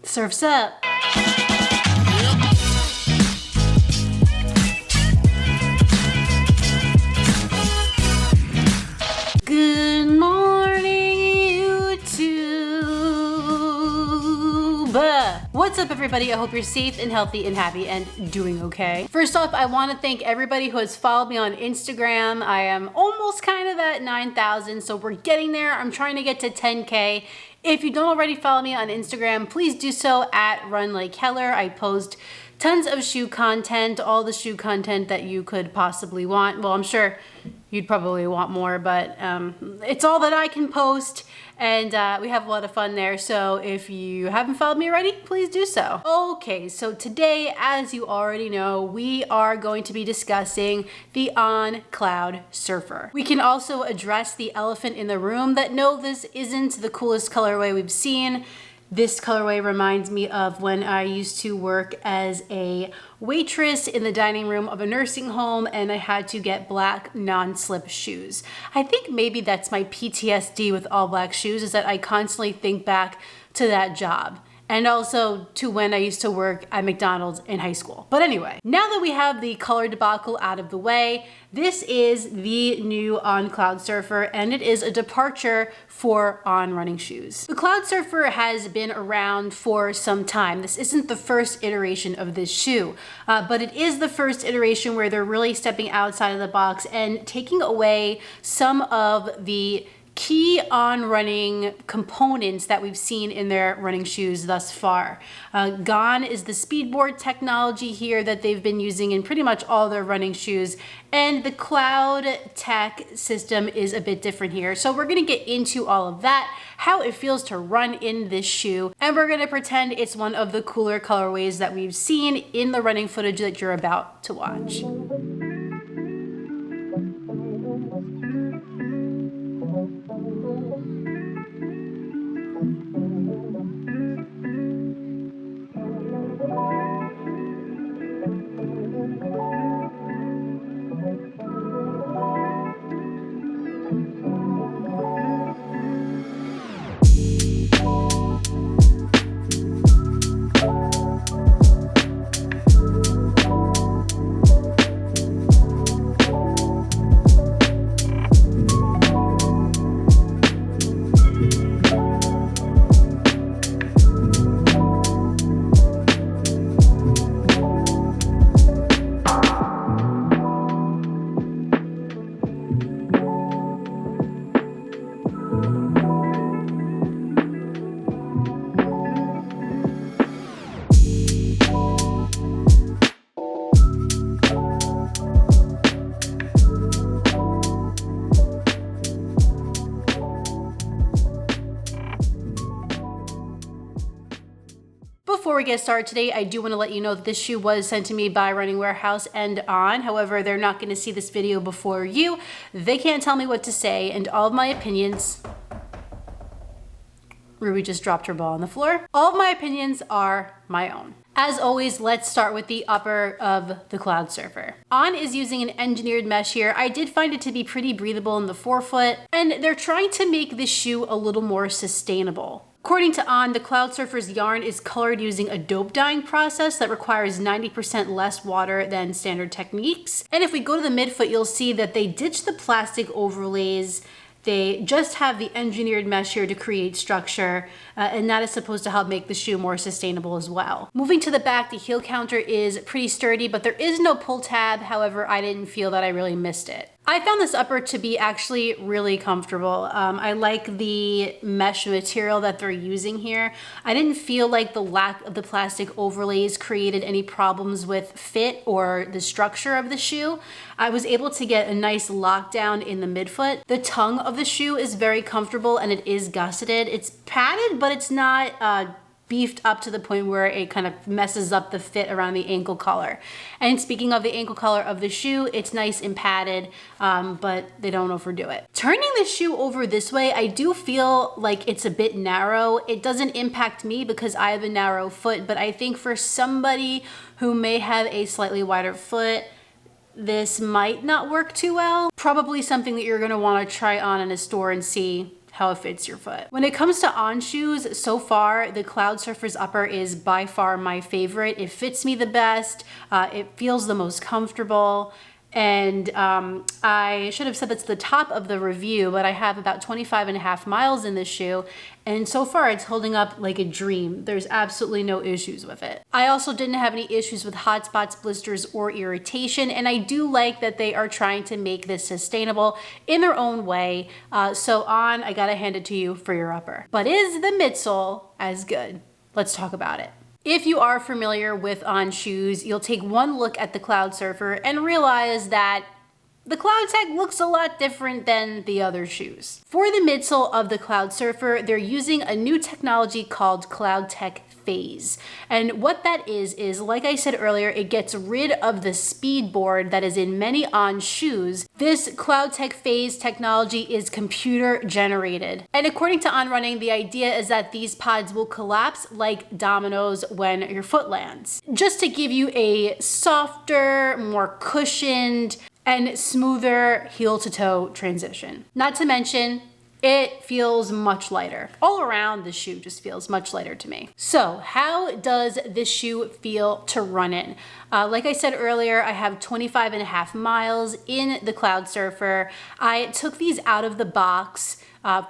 Surf's up. Good morning, YouTube. What's up, everybody? I hope you're safe and healthy and happy and doing okay. First off, I want to thank everybody who has followed me on Instagram. I am almost kind of at 9,000, so we're getting there. I'm trying to get to 10K. If you don't already follow me on Instagram, please do so at @RunLikeHeller. I post tons of shoe content, all the shoe content that you could possibly want. Well, I'm sure you'd probably want more, but it's all that I can post, and we have a lot of fun there. So if you haven't followed me already, please do so. Okay, so today, as you already know, we are going to be discussing the Cloudsurfer. We can also address the elephant in the room that no, this isn't the coolest colorway we've seen. This colorway reminds me of when I used to work as a waitress in the dining room of a nursing home and I had to get black non-slip shoes. I think maybe that's my PTSD with all black shoes, is that I constantly think back to that job. And also to when I used to work at McDonald's in high school. But anyway, now that we have the color debacle out of the way, this is the new Cloudsurfer, and it is a departure for on running shoes. The Cloudsurfer has been around for some time. This isn't the first iteration of this shoe, but it is the first iteration where they're really stepping outside of the box and taking away some of the key on running components that we've seen in their running shoes thus far. Gone is the speedboard technology here that they've been using in pretty much all their running shoes, and the Cloud Tech system is a bit different here. So we're gonna get into all of that, how it feels to run in this shoe, and we're gonna pretend it's one of the cooler colorways that we've seen in the running footage that you're about to watch. Before we get started today, I do want to let you know that this shoe was sent to me by Running Warehouse and On. However, they're not going to see this video before you. They can't tell me what to say, and all of my opinions... Ruby just dropped her ball on the floor. All of my opinions are my own. As always, let's start with the upper of the Cloudsurfer. On is using an engineered mesh here. I did find it to be pretty breathable in the forefoot, and they're trying to make this shoe a little more sustainable. According to On, the Cloudsurfer's yarn is colored using a dope dyeing process that requires 90% less water than standard techniques. And if we go to the midfoot, you'll see that they ditched the plastic overlays. They just have the engineered mesh here to create structure, and that is supposed to help make the shoe more sustainable as well. Moving to the back, the heel counter is pretty sturdy, but there is no pull tab. However, I didn't feel that I really missed it. I found this upper to be actually really comfortable. I like the mesh material that they're using here. I didn't feel like the lack of the plastic overlays created any problems with fit or the structure of the shoe. I was able to get a nice lockdown in the midfoot. The tongue of the shoe is very comfortable and it is gusseted. It's padded, but it's not beefed up to the point where it kind of messes up the fit around the ankle collar. And speaking of the ankle collar of the shoe, it's nice and padded, but they don't overdo it. Turning the shoe over this way, I do feel like it's a bit narrow. It doesn't impact me because I have a narrow foot, but I think for somebody who may have a slightly wider foot, this might not work too well. Probably something that you're gonna wanna try on in a store and see how it fits your foot. When it comes to on shoes, so far, the Cloudsurfer's upper is by far my favorite. It fits me the best. It feels the most comfortable. And I should have said that's the top of the review, but I have about 25.5 miles in this shoe. And so far it's holding up like a dream. There's absolutely no issues with it. I also didn't have any issues with hot spots, blisters, or irritation. And I do like that they are trying to make this sustainable in their own way. So On, I gotta hand it to you for your upper. But is the midsole as good? Let's talk about it. If you are familiar with On shoes, you'll take one look at the Cloudsurfer and realize that the CloudTech looks a lot different than the other shoes. For the midsole of the Cloudsurfer, they're using a new technology called CloudTech Phase. And what that is like I said earlier, it gets rid of the speed board that is in many On shoes. This CloudTech Phase technology is computer generated. And according to On Running, the idea is that these pods will collapse like dominoes when your foot lands. Just to give you a softer, more cushioned, and smoother heel to toe transition. Not to mention, it feels much lighter. All around, the shoe just feels much lighter to me. So how does this shoe feel to run in? Like I said earlier, I have 25.5 miles in the Cloudsurfer. I took these out of the box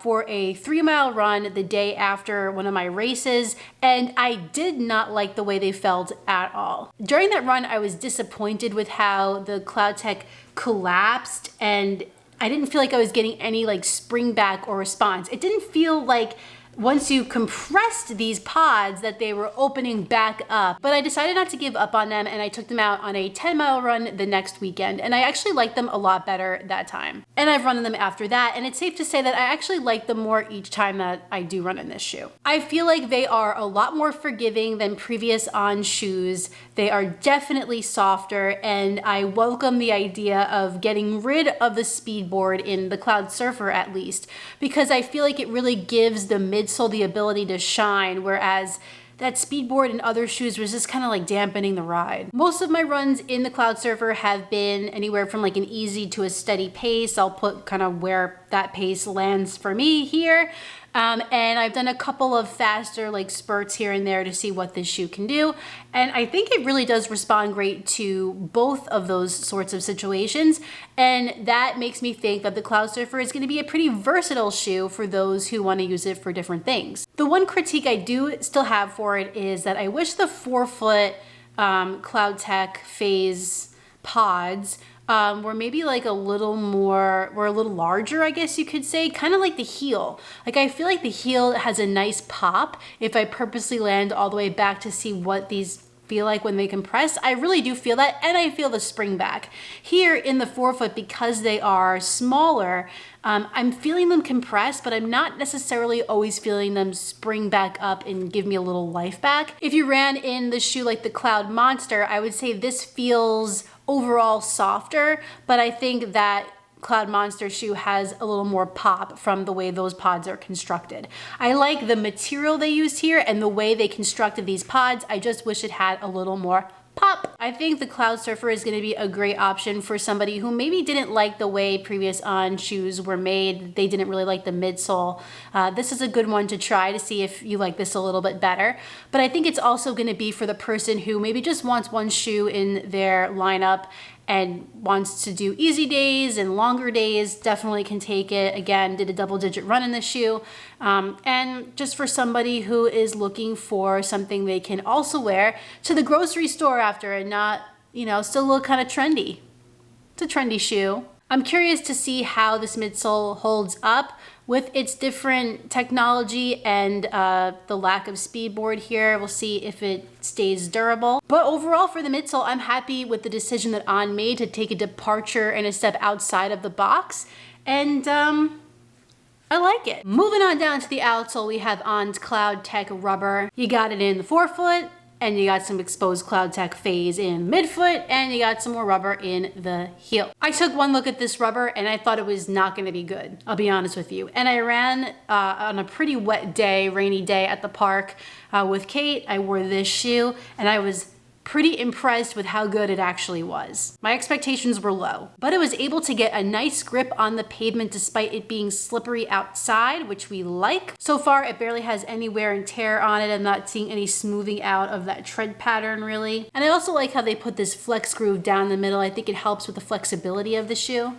for a 3-mile run the day after one of my races, and I did not like the way they felt at all. During that run, I was disappointed with how the CloudTech collapsed, and I didn't feel like I was getting any like spring back or response. It didn't feel like once you compressed these pods that they were opening back up, but I decided not to give up on them and I took them out on a 10-mile run the next weekend, and I actually liked them a lot better that time. And I've run them after that, and it's safe to say that I actually like them more each time that I do run in this shoe. I feel like they are a lot more forgiving than previous On shoes. They are definitely softer, and I welcome the idea of getting rid of the speed board in the Cloudsurfer at least, because I feel like it really gives the midsole the ability to shine, whereas that speed board in other shoes was just kind of like dampening the ride. Most of my runs in the Cloudsurfer have been anywhere from like an easy to a steady pace. I'll put kind of where that pace lands for me here. And I've done a couple of faster like spurts here and there to see what this shoe can do. And I think it really does respond great to both of those sorts of situations. And that makes me think that the Cloudsurfer is going to be a pretty versatile shoe for those who want to use it for different things. The one critique I do still have for it is that I wish the 4-foot CloudTech Phase pods were maybe like a little larger, I guess you could say, kind of like the heel. Like I feel like the heel has a nice pop if I purposely land all the way back to see what these feel like when they compress. I really do feel that, and I feel the spring back. Here in the 4-foot, because they are smaller, I'm feeling them compress, but I'm not necessarily always feeling them spring back up and give me a little life back. If you ran in the shoe like the Cloud Monster, I would say this feels overall softer, but I think that Cloud Monster shoe has a little more pop from the way those pods are constructed. I like the material they used here and the way they constructed these pods. I just wish it had a little more pop. I think the Cloudsurfer is going to be a great option for somebody who maybe didn't like the way previous On shoes were made. They didn't really like the midsole. This is a good one to try to see if you like this a little bit better. But I think it's also going to be for the person who maybe just wants one shoe in their lineup and wants to do easy days and longer days. Definitely can take it. Again, did a double-digit run in the shoe. And just for somebody who is looking for something they can also wear to the grocery store after and not, still look kind of trendy. It's a trendy shoe. I'm curious to see how this midsole holds up with its different technology and the lack of speed board here. We'll see if it stays durable. But overall for the midsole, I'm happy with the decision that On made to take a departure and a step outside of the box. And I like it. Moving on down to the outsole, we have On's CloudTech rubber. You got it in the 4-foot, and you got some exposed CloudTech Phase in midfoot, and you got some more rubber in the heel. I took one look at this rubber and I thought it was not gonna be good, I'll be honest with you. And I ran on a pretty wet day, rainy day at the park with Kate. I wore this shoe and I was pretty impressed with how good it actually was. My expectations were low, but it was able to get a nice grip on the pavement despite it being slippery outside, which we like. So far, it barely has any wear and tear on it. I'm not seeing any smoothing out of that tread pattern really. And I also like how they put this flex groove down the middle. I think it helps with the flexibility of the shoe.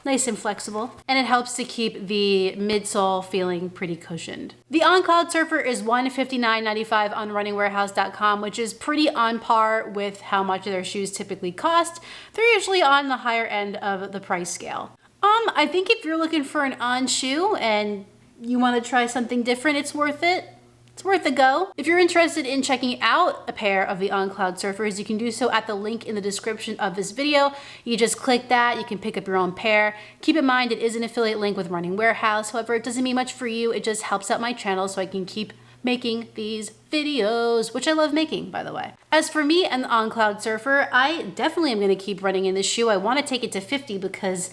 Nice and flexible, and it helps to keep the midsole feeling pretty cushioned. The On Cloudsurfer is $159.95 on runningwarehouse.com, which is pretty on par with how much their shoes typically cost. They're usually on the higher end of the price scale. I think if you're looking for an On shoe and you want to try something different, it's worth it. It's worth a go. If you're interested in checking out a pair of the On Cloudsurfers, you can do so at the link in the description of this video. You just click that, you can pick up your own pair. Keep in mind it is an affiliate link with Running Warehouse. However, it doesn't mean much for you. It just helps out my channel so I can keep making these videos, which I love making, by the way. As for me and the On Cloudsurfer, I definitely am gonna keep running in this shoe. I wanna take it to 50 because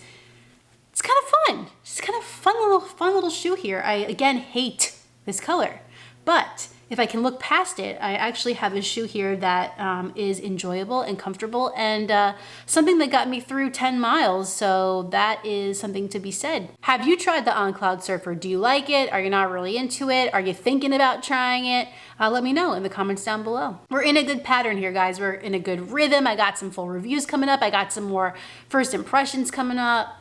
it's kind of fun. It's kind of fun little shoe here. I, again, hate this color. But if I can look past it, I actually have a shoe here that is enjoyable and comfortable and something that got me through 10 miles. So that is something to be said. Have you tried the On Cloudsurfer? Do you like it? Are you not really into it? Are you thinking about trying it? Let me know in the comments down below. We're in a good pattern here, guys. We're in a good rhythm. I got some full reviews coming up. I got some more first impressions coming up.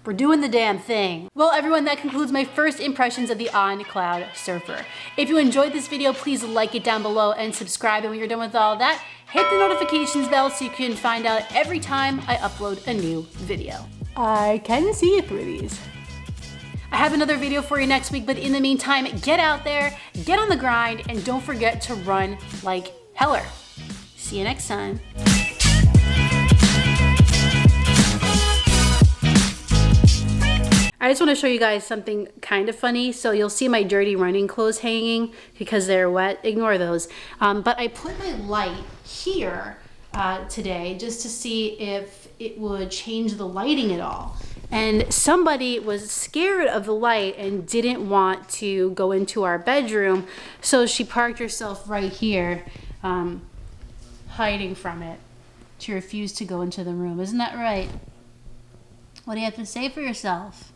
We're doing the damn thing. Well, everyone, that concludes my first impressions of the On Cloudsurfer. If you enjoyed this video, please like it down below and subscribe. And when you're done with all that, hit the notifications bell so you can find out every time I upload a new video. I can see you through these. I have another video for you next week, but in the meantime, get out there, get on the grind, and don't forget to run like heller. See you next time. I just want to show you guys something kind of funny. So you'll see my dirty running clothes hanging because they're wet. Ignore those. But I put my light here today just to see if it would change the lighting at all. And somebody was scared of the light and didn't want to go into our bedroom. So she parked herself right here, hiding from it. She refused to go into the room. Isn't that right? What do you have to say for yourself?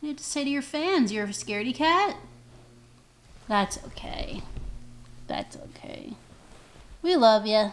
You have to say to your fans, you're a scaredy cat? That's okay. That's okay. We love you.